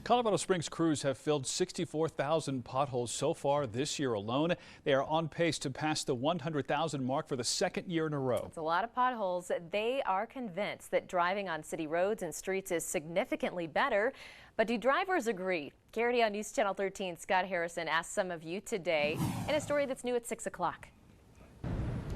Colorado Springs crews have filled 64,000 potholes so far this year alone. They are on pace to pass the 100,000 mark for the second year in a row. It's a lot of potholes. They are convinced that driving on city roads and streets is significantly better. But do drivers agree? Garrity on News Channel 13, Scott Harrison asked some of you today in a story that's new at 6 o'clock.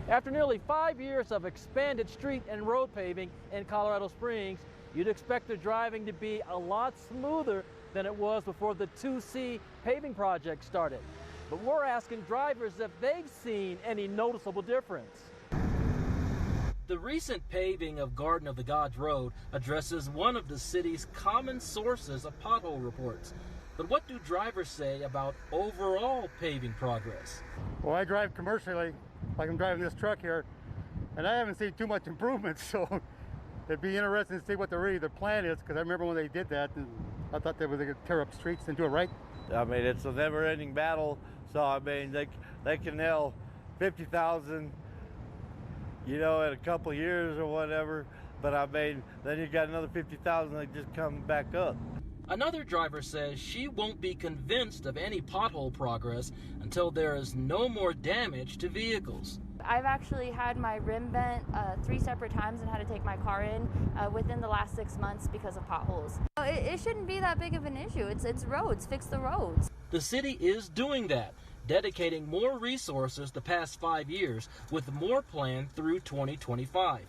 After nearly 5 years of expanded street and road paving in Colorado Springs, you'd expect the driving to be a lot smoother than it was before the 2C paving project started. But we're asking drivers if they've seen any noticeable difference. The recent paving of Garden of the Gods Road addresses one of the city's common sources of pothole reports. But what do drivers say about overall paving progress? Well, I drive commercially, like I'm driving this truck here, and I haven't seen too much improvement, so it'd be interesting to see what the plan is, because I remember when they did that, and I thought they were going to tear up streets and do it right. I mean, it's a never-ending battle, so I mean, they can nail 50,000, you know, in a couple of years or whatever, but I mean, then you got another 50,000 that just come back up. Another driver says she won't be convinced of any pothole progress until there is no more damage to vehicles. I've actually had my rim bent 3 separate times and had to take my car in within the last 6 months because of potholes. It shouldn't be that big of an issue. It's roads. Fix the roads. The city is doing that, dedicating more resources the past 5 years with more planned through 2025.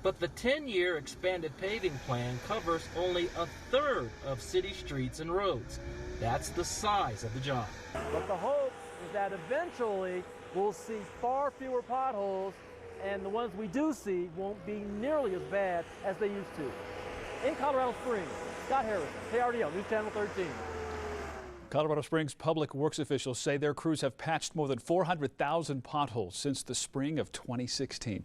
But the 10-year expanded paving plan covers only a third of city streets and roads. That's the size of the job. But the hope is that eventually we'll see far fewer potholes, and the ones we do see won't be nearly as bad as they used to. In Colorado Springs, Scott Harrison, KRDL News Channel 13. Colorado Springs public works officials say their crews have patched more than 400,000 potholes since the spring of 2016.